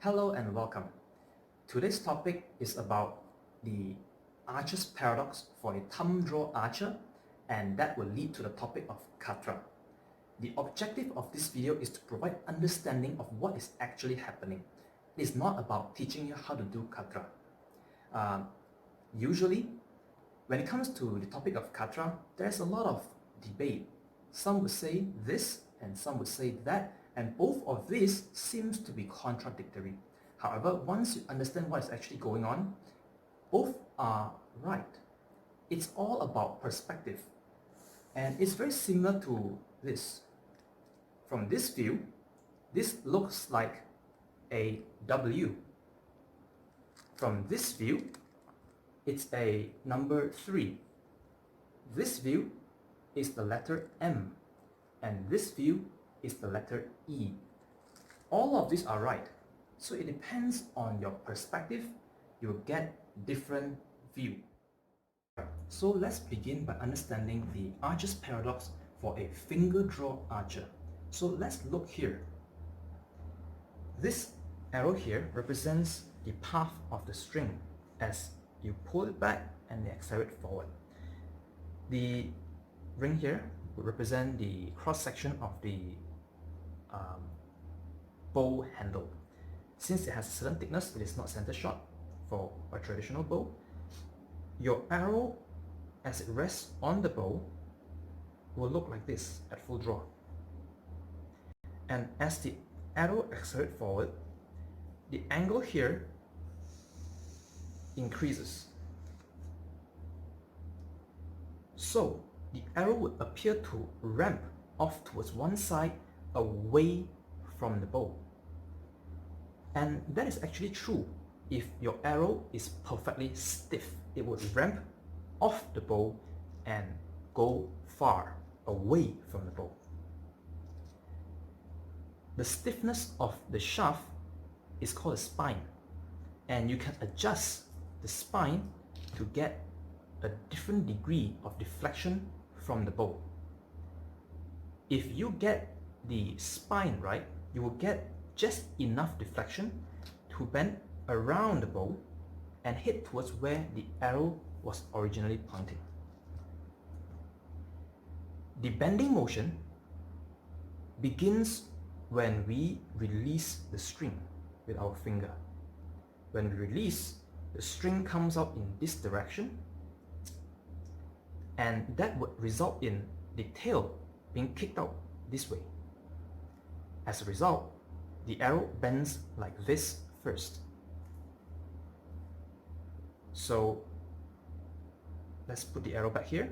Hello and welcome. Today's topic is about the archer's paradox for a thumb draw archer, and that will lead to the topic of Khatra. The objective of this video is to provide understanding of what is actually happening. It is not about teaching you how to do Khatra. Usually, when it comes to the topic of Khatra, there's a lot of debate. Some would say this and some would say that, and both of these seems to be contradictory. However, once you understand what is actually going on, both are right. It's all about perspective. And it's very similar to this. From this view, this looks like a W. From this view, it's a number 3. This view is the letter M, and this view is the letter E. All of these are right, so it depends on your perspective. You will get different view. So let's begin by understanding the archer's paradox for a finger draw archer. So let's look here. This arrow here represents the path of the string as you pull it back and accelerate forward. The ring here would represent the cross section of the bow handle. Since it has a certain thickness, it is not center shot for a traditional bow. Your arrow, as it rests on the bow, will look like this at full draw. And as the arrow accelerates forward, the angle here increases. So the arrow would appear to ramp off towards one side away from the bow. And that is actually true. If your arrow is perfectly stiff, it would ramp off the bow and go far away from the bow. The stiffness of the shaft is called a spine, and you can adjust the spine to get a different degree of deflection from the bow. If you get the spine right, you will get just enough deflection to bend around the bow and head towards where the arrow was originally pointing. The bending motion begins when we release the string with our finger. When we release, the string comes out in this direction, and that would result in the tail being kicked out this way. As a result, the arrow bends like this first. So let's put the arrow back here.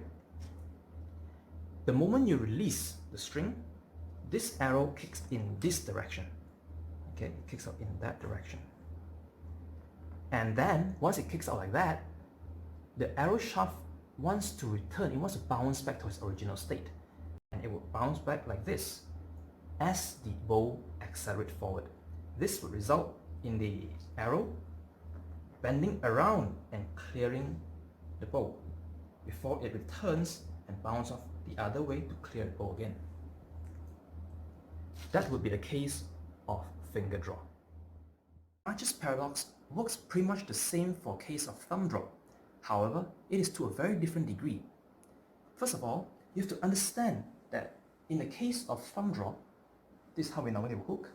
The moment you release the string, this arrow kicks in this direction. Okay, it kicks out in that direction. And then once it kicks out like that, the arrow shaft wants to return, it wants to bounce back to its original state. And it will bounce back like this as the bow accelerates forward. This will result in the arrow bending around and clearing the bow before it returns and bounces off the other way to clear the bow again. That would be the case of finger draw. Archer's paradox works pretty much the same for case of thumb draw. However, it is to a very different degree. First of all, you have to understand that in the case of thumb draw, this is how we normally hook.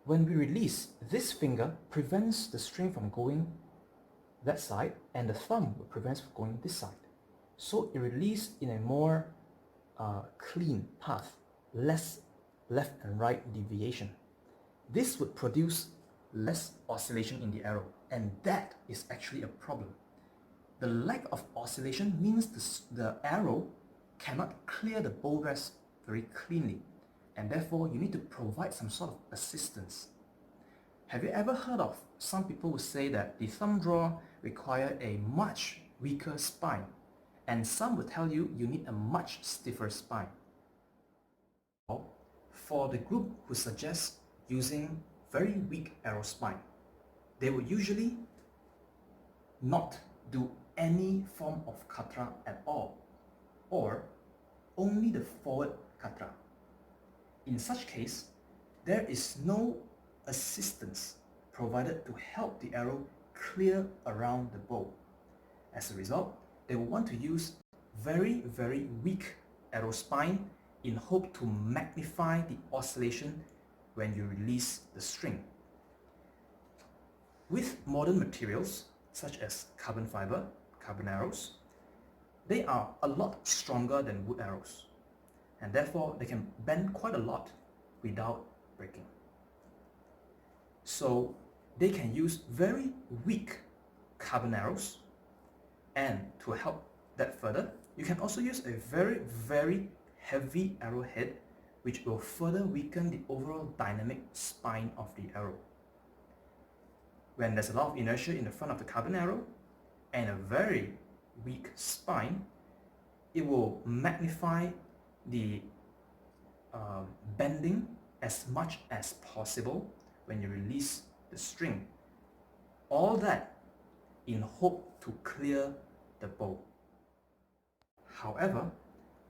When we release, this finger prevents the string from going that side, and the thumb prevents from going this side. So it releases in a more clean path, less left and right deviation. This would produce less oscillation in the arrow, and that is actually a problem. The lack of oscillation means the arrow cannot clear the bow rest very cleanly, and therefore you need to provide some sort of assistance. Have you ever heard of some people who say that the thumb draw require a much weaker spine, and some would tell you you need a much stiffer spine? For the group who suggests using very weak arrow spine, they would usually not do any form of Khatra at all, or only the forward Khatra. In such case, there is no assistance provided to help the arrow clear around the bow. As a result, they will want to use very weak arrow spine in hope to magnify the oscillation when you release the string. With modern materials such as carbon fiber, carbon arrows, they are a lot stronger than wood arrows, and therefore they can bend quite a lot without breaking. So they can use very weak carbon arrows, and to help that further, you can also use a very heavy arrowhead, which will further weaken the overall dynamic spine of the arrow. When there's a lot of inertia in the front of the carbon arrow and a very weak spine, it will magnify the bending as much as possible when you release the string. All that in hope to clear the bow. However,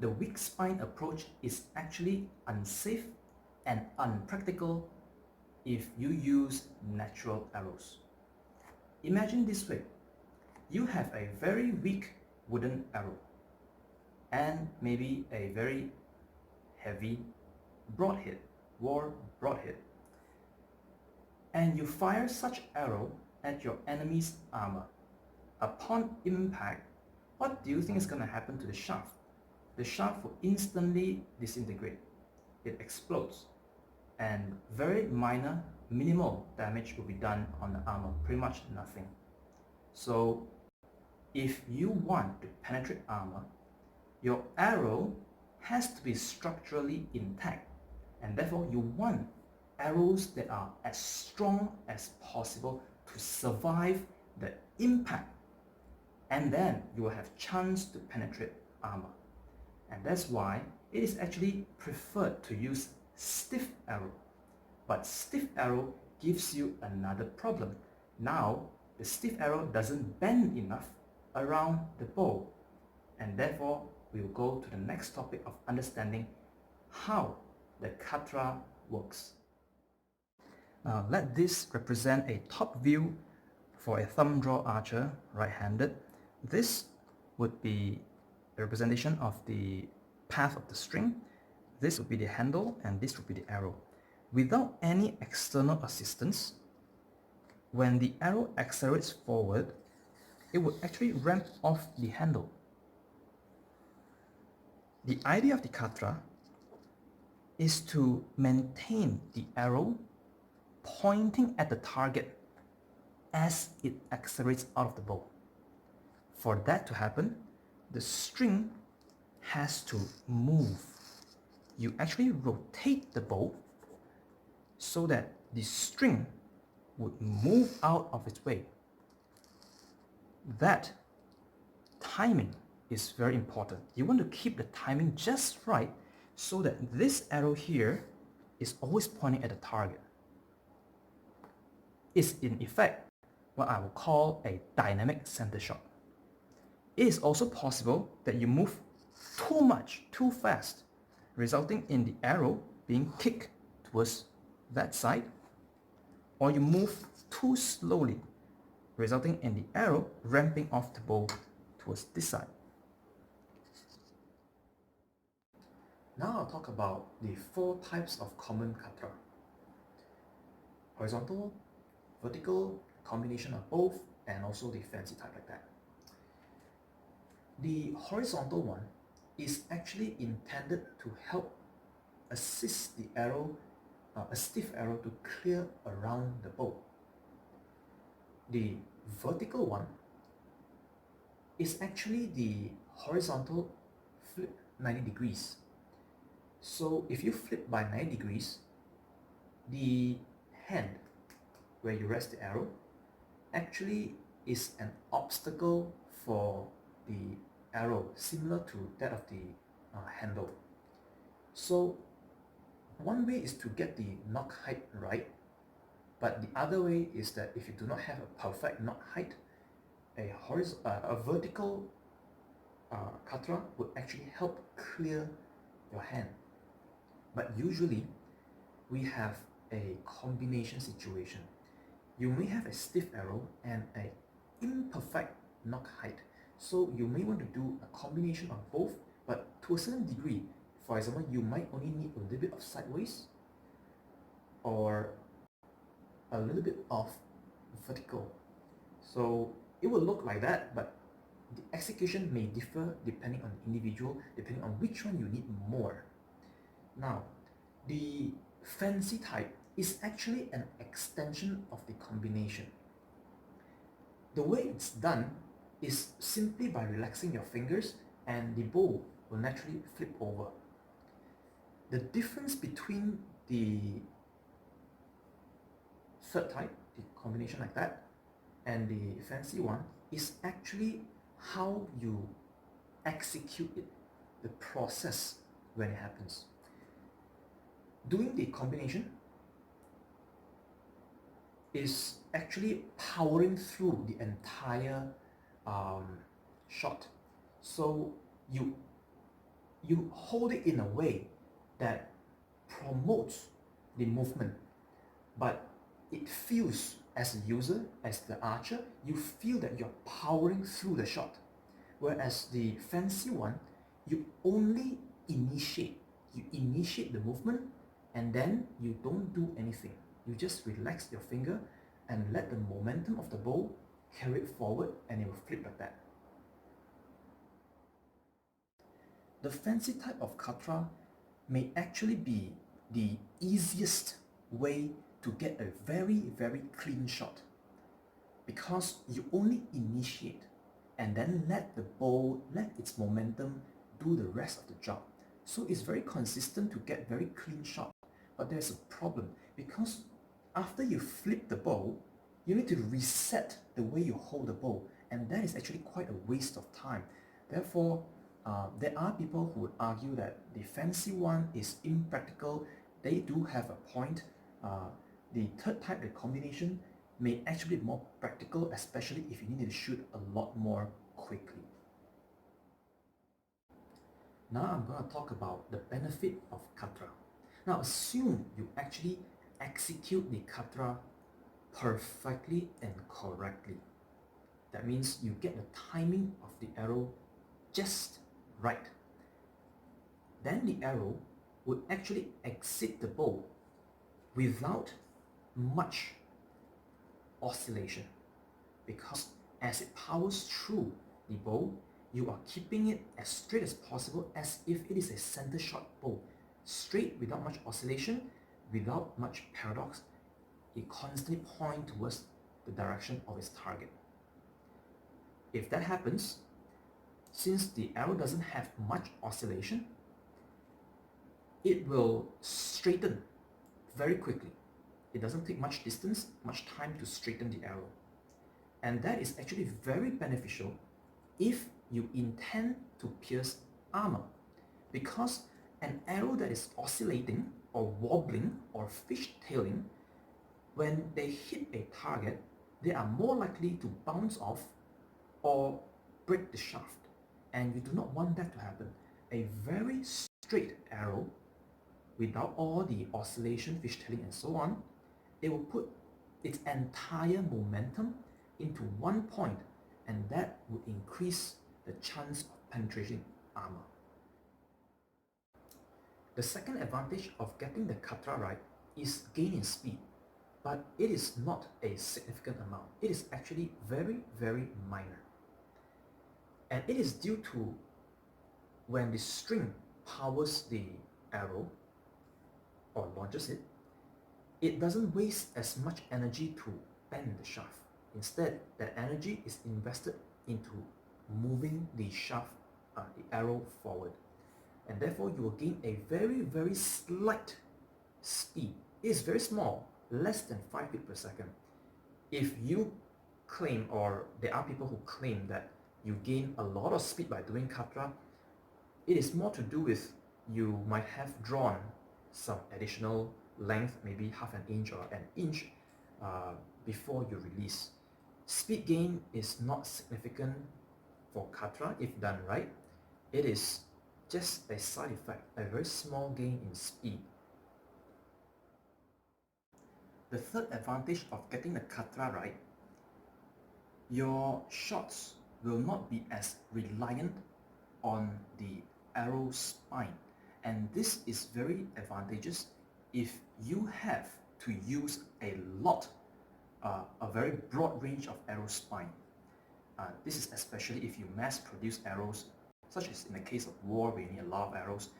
the weak spine approach is actually unsafe and unpractical if you use natural arrows. Imagine this way. You have a very weak wooden arrow and maybe a very heavy broadhead, war broadhead, and you fire such arrow at your enemy's armor. Upon impact, what do you think is going to happen to the shaft? The shaft will instantly disintegrate. It explodes, and very minor, minimal damage will be done on the armor, pretty much nothing. So if you want to penetrate armor, your arrow has to be structurally intact, and therefore you want arrows that are as strong as possible to survive the impact, and then you will have chance to penetrate armor. And that's why it is actually preferred to use stiff arrow. But stiff arrow gives you another problem. Now the stiff arrow doesn't bend enough around the bow, and therefore we will go to the next topic of understanding how the Khatra works. Now let this represent a top view for a thumb draw archer, right-handed. This would be a representation of the path of the string. This would be the handle, and this would be the arrow. Without any external assistance, when the arrow accelerates forward, it would actually ramp off the handle. The idea of the Khatra is to maintain the arrow pointing at the target as it accelerates out of the bow. For that to happen, the string has to move. You actually rotate the bow so that the string would move out of its way. That timing is very important. You want to keep the timing just right so that this arrow here is always pointing at the target. It's in effect what I will call a dynamic center shot. It is also possible that you move too much, too fast, resulting in the arrow being kicked towards that side, or you move too slowly, resulting in the arrow ramping off the bow towards this side. Now I'll talk about the 4 types of common Khatra. Horizontal, vertical, combination of both, and also the fancy type like that. The horizontal one is actually intended to help assist the arrow, a stiff arrow, to clear around the bow. The vertical one is actually the horizontal flip 90 degrees. So if you flip by 90 degrees, the hand where you rest the arrow actually is an obstacle for the arrow, similar to that of the handle. So one way is to get the knock height right, but the other way is that if you do not have a perfect knock height, a vertical Khatra would actually help clear your hand. But usually we have a combination situation. you may have a stiff arrow and an imperfect knock height. So you may want to do a combination of both, but to a certain degree. For example, you might only need a little bit of sideways or a little bit of vertical. So it will look like that, but the execution may differ depending on the individual, depending on which one you need more. Now, the fancy type is actually an extension of the combination. The way it's done is simply by relaxing your fingers and the bow will naturally flip over. The difference between the third type, the combination like that, and the fancy one is actually how you execute it, the process when it happens. Doing the combination is actually powering through the entire shot. So you hold it in a way that promotes the movement, but it feels, as a user, as the archer, you feel that you're powering through the shot. Whereas the fancy one, you only initiate. You initiate the movement and then you don't do anything. You just relax your finger and let the momentum of the bow carry it forward and it will flip like that. The fancy type of Khatra may actually be the easiest way to get a very, very clean shot, because you only initiate and then let the bow, let its momentum do the rest of the job. So it's very consistent to get very clean shot. But there's a problem, because after you flip the bow, you need to reset the way you hold the bow, and that is actually quite a waste of time. Therefore, there are people who would argue that the fancy one is impractical. They do have a point. The third type, the combination, may actually be more practical, especially if you need to shoot a lot more quickly. Now I'm going to talk about the benefit of Khatra. Now assume you actually execute the Khatra perfectly and correctly. That means you get the timing of the arrow just right. Then the arrow would actually exit the bow without much oscillation, because as it powers through the bow, you are keeping it as straight as possible, as if it is a center shot bow. Straight, without much oscillation, without much paradox. It constantly points towards the direction of its target. If that happens, since the arrow doesn't have much oscillation, it will straighten very quickly. It doesn't take much distance, much time to straighten the arrow. And that is actually very beneficial if you intend to pierce armor, because an arrow that is oscillating or wobbling or fishtailing, when they hit a target, they are more likely to bounce off or break the shaft, and you do not want that to happen. A very straight arrow without all the oscillation, fishtailing and so on, it will put its entire momentum into one point, and that would increase the chance of penetrating armor. The second advantage of getting the Khatra right is gain in speed, but it is not a significant amount. It is actually very, very minor. And it is due to when the string powers the arrow or launches it, it doesn't waste as much energy to bend the shaft. Instead, that energy is invested into moving the shaft, the arrow forward. And therefore you will gain a very, very slight speed. It is very small, less than 5 feet per second. If you claim, or there are people who claim that you gain a lot of speed by doing Khatra, it is more to do with you might have drawn some additional length, maybe half an inch or an inch before you release. Speed gain is not significant for Khatra if done right. It is just a side effect, a very small gain in speed. The third advantage of getting the Khatra right, your shots will not be as reliant on the arrow spine, and this is very advantageous if you have to use a very broad range of arrow spine. This is especially if you mass produce arrows, such as in the case of war where you need a lot of arrows.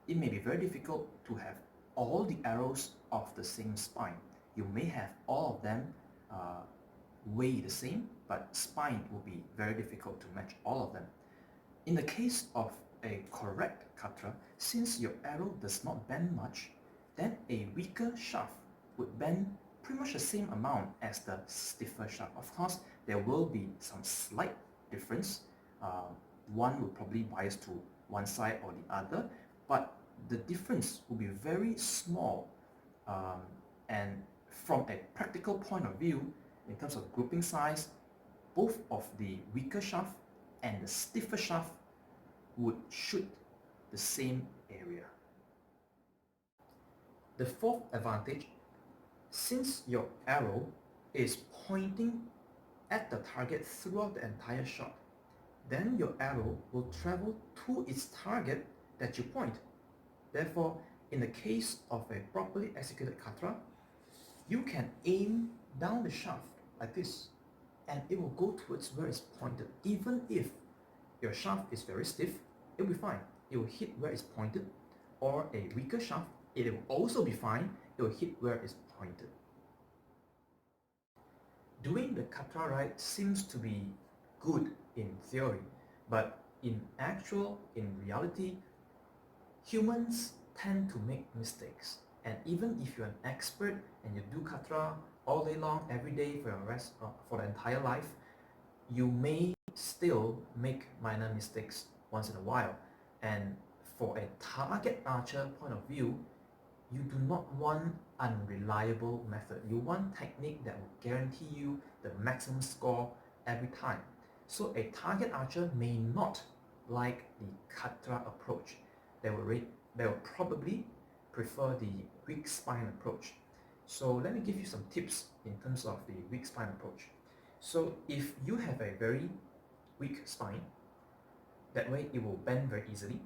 It may be very difficult to have all the arrows of the same spine. You may have all of them weigh the same, but spine will be very difficult to match all of them. In the case of a correct Khatra, since your arrow does not bend much, then a weaker shaft would bend pretty much the same amount as the stiffer shaft. Of course, there will be some slight difference. One will probably bias to one side or the other, but the difference will be very small. And from a practical point of view, in terms of grouping size, both of the weaker shaft and the stiffer shaft would shoot the same area. The fourth advantage, since your arrow is pointing at the target throughout the entire shot, then your arrow will travel to its target that you point. Therefore, in the case of a properly executed Khatra, you can aim down the shaft like this, and it will go towards where it's pointed. Even if your shaft is very stiff, it will be fine. It will hit where it's pointed. Or a weaker shaft, it will also be fine. It will hit where it's pointed. Doing the Khatra right seems to be good in theory, but in reality, humans tend to make mistakes. And even if you're an expert and you do Khatra all day long, every day for the entire life, you may still make minor mistakes once in a while. And for a target archer point of view, you do not want unreliable method. You want technique that will guarantee you the maximum score every time. So a target archer may not like the Khatra approach. They will probably prefer the weak spine approach. So let me give you some tips in terms of the weak spine approach. So if you have a very weak spine, that way it will bend very easily.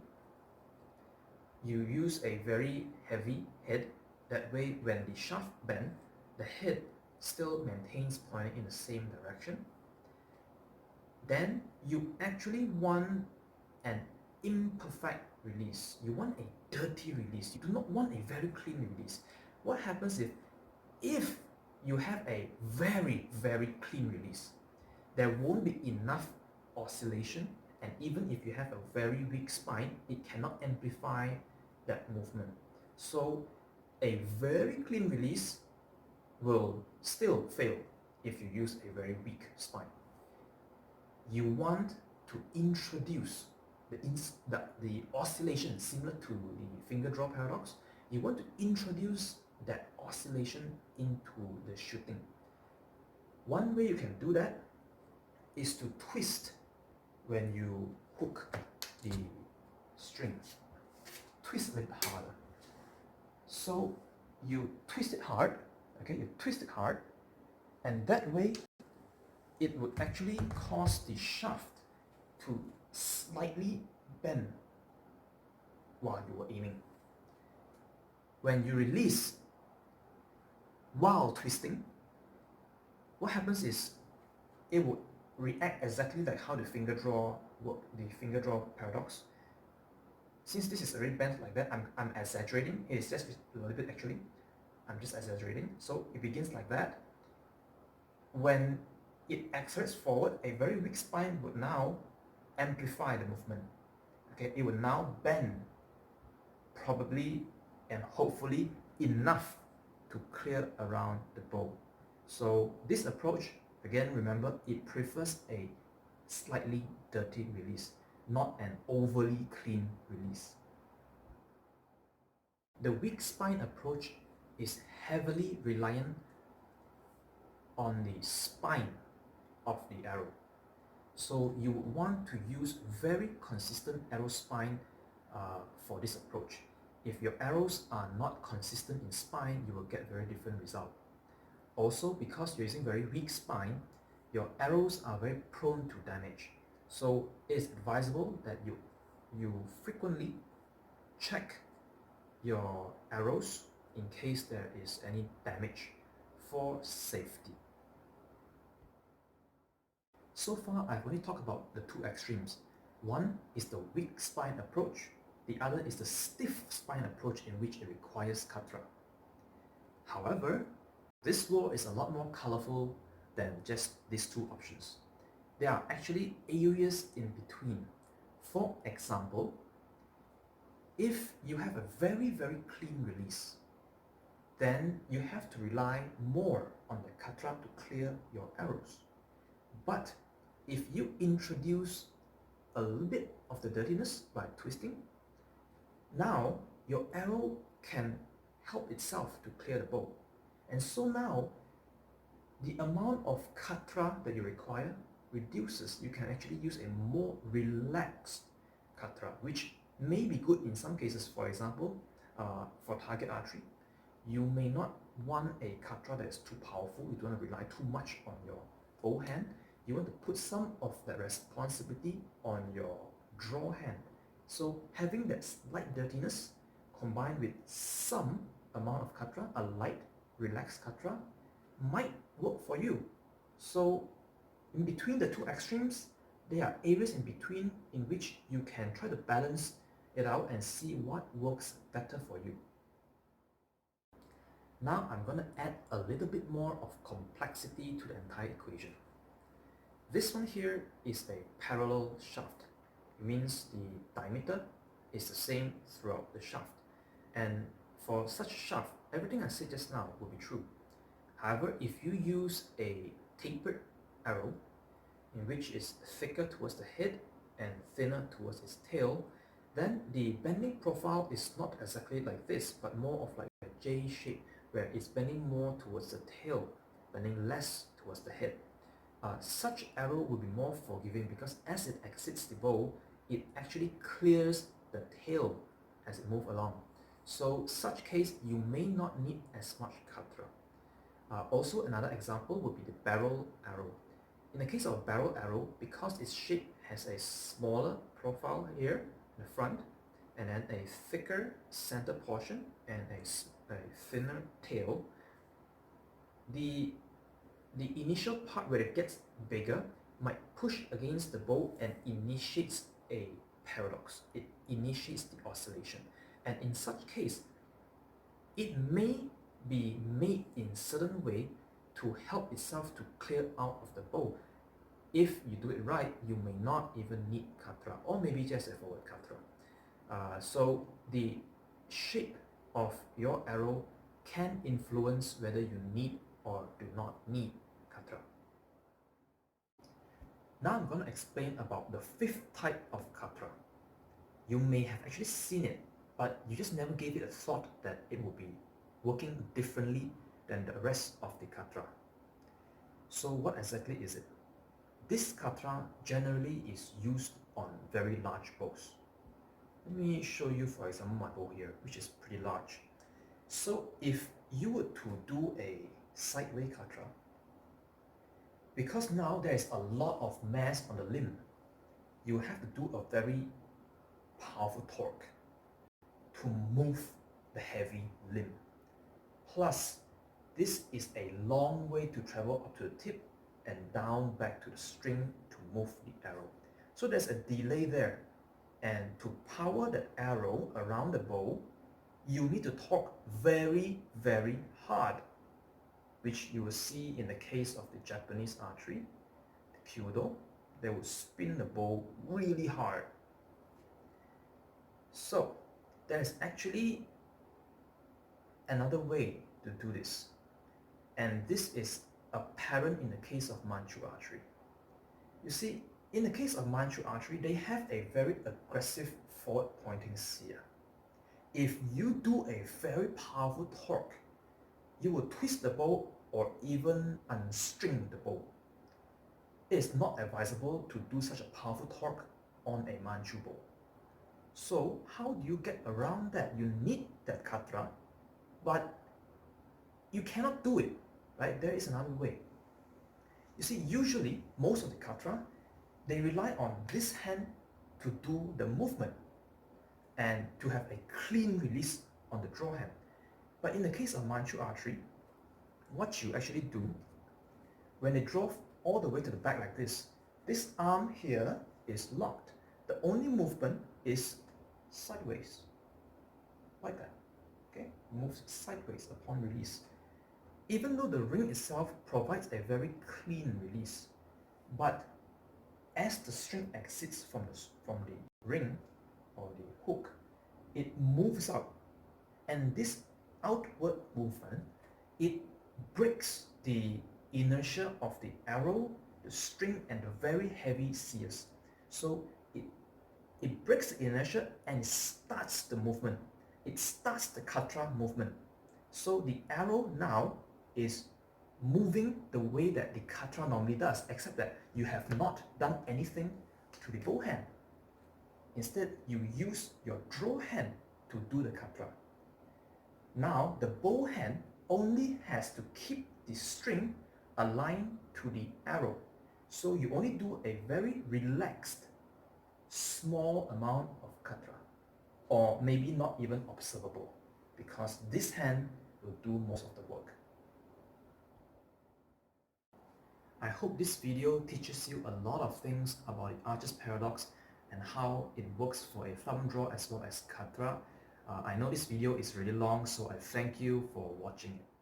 You use a very heavy head, that way when the shaft bends, the head still maintains pointing in the same direction. Then you actually want an imperfect release. You want a dirty release. You do not want a very clean release. What happens if you have a very, very clean release, there won't be enough oscillation, and even if you have a very weak spine, it cannot amplify that movement. So a very clean release will still fail if you use a very weak spine. You want to introduce the oscillation similar to the finger draw paradox. You want to introduce that oscillation into the shooting. One way you can do that is to twist when you hook the string. Twist a little harder. So you twist it hard, okay? You twist it hard, and that way it would actually cause the shaft to slightly bend while you were aiming. When you release while twisting, what happens is it would react exactly like how the finger draw work, the finger draw paradox. Since this is already bent like that, I'm exaggerating. It is just a little bit actually. I'm just exaggerating. So it begins like that. When it accelerates forward, a very weak spine would now amplify the movement. Okay, it will now bend probably and hopefully enough to clear around the bow. So this approach, again, remember, it prefers a slightly dirty release, not an overly clean release. The weak spine approach is heavily reliant on the spine of the arrow. So you would want to use very consistent arrow spine for this approach. If your arrows are not consistent in spine, you will get very different result. Also, because you're using very weak spine, your arrows are very prone to damage. So it's advisable that you frequently check your arrows in case there is any damage for safety. So far, I've only talked about the two extremes. One is the weak spine approach, the other is the stiff spine approach in which it requires Khatra. However, this law is a lot more colorful than just these two options. There are actually areas in between. For example, if you have a very clean release, then you have to rely more on the Khatra to clear your arrows. But if you introduce a little bit of the dirtiness by twisting, now your arrow can help itself to clear the bow. And so now the amount of Khatra that you require reduces. You can actually use a more relaxed Khatra, which may be good in some cases. For example, for target archery, you may not want a Khatra that is too powerful. You don't want to rely too much on your bow hand. You want to put some of that responsibility on your draw hand. So having that slight dirtiness combined with some amount of Khatra, a light, relaxed Khatra, might work for you. So in between the two extremes, there are areas in between in which you can try to balance it out and see what works better for you. Now I'm going to add a little bit more of complexity to the entire equation. This one here is a parallel shaft. It means the diameter is the same throughout the shaft. And for such a shaft, everything I said just now will be true. However, if you use a tapered arrow, in which is thicker towards the head and thinner towards its tail, then the bending profile is not exactly like this, but more of like a J shape, where it's bending more towards the tail, bending less towards the head. Such arrow will be more forgiving because as it exits the bow, it actually clears the tail as it moves along. So such case, you may not need as much Khatra. Also, another example would be the barrel arrow. In the case of a barrel arrow, because its shape has a smaller profile here in the front, and then a thicker center portion and a thinner tail, the initial part where it gets bigger might push against the bow and initiates a paradox. It initiates the oscillation. And in such case, it may be made in certain way to help itself to clear out of the bow. If you do it right, you may not even need Khatra, or maybe just a forward Khatra. So the shape of your arrow can influence whether you need or do not need Khatra. Now I'm going to explain about the fifth type of Khatra. You may have actually seen it, but you just never gave it a thought that it would be working differently than the rest of the Khatra. So what exactly is it? This Khatra generally is used on very large bows. Let me show you, for example, my bow here, which is pretty large. So if you were to do a sideway Khatra, because now there is a lot of mass on the limb, you have to do a very powerful torque to move the heavy limb. Plus, this is a long way to travel up to the tip and down back to the string to move the arrow. So there's a delay there. And to power the arrow around the bow, you need to torque very hard, which you will see in the case of the Japanese archery, the kyudo. They will spin the bow really hard. So there's actually another way to do this, and this is apparent in the case of Manchu archery. You see, in the case of Manchu archery, they have a very aggressive forward pointing sear. If you do a very powerful torque, you will twist the bow or even unstring the bow. It is not advisable to do such a powerful torque on a Manchu bow. So how do you get around that? You need that Khatra, but you cannot do it right? There is another way. You see, usually, most of the Khatra, they rely on this hand to do the movement and to have a clean release on the draw hand. But in the case of Manchu archery, what you actually do, when they draw all the way to the back like this arm here is locked. The only movement is sideways, like that. Okay, moves sideways upon release. Even though the ring itself provides a very clean release, but as the string exits from the ring or the hook, it moves out, and this outward movement, it breaks the inertia of the arrow, the string, and the very heavy shears. So it breaks the inertia and it starts the movement. It starts the Khatra movement. So the arrow now is moving the way that the Khatra normally does, except that you have not done anything to the bow hand. Instead, you use your draw hand to do the Khatra. Now, the bow hand only has to keep the string aligned to the arrow. So you only do a very relaxed, small amount of Khatra, or maybe not even observable, because this hand will do most of the work. I hope this video teaches you a lot of things about the Archer's paradox and how it works for a thumb draw as well as Khatra. I know this video is really long, so I thank you for watching it.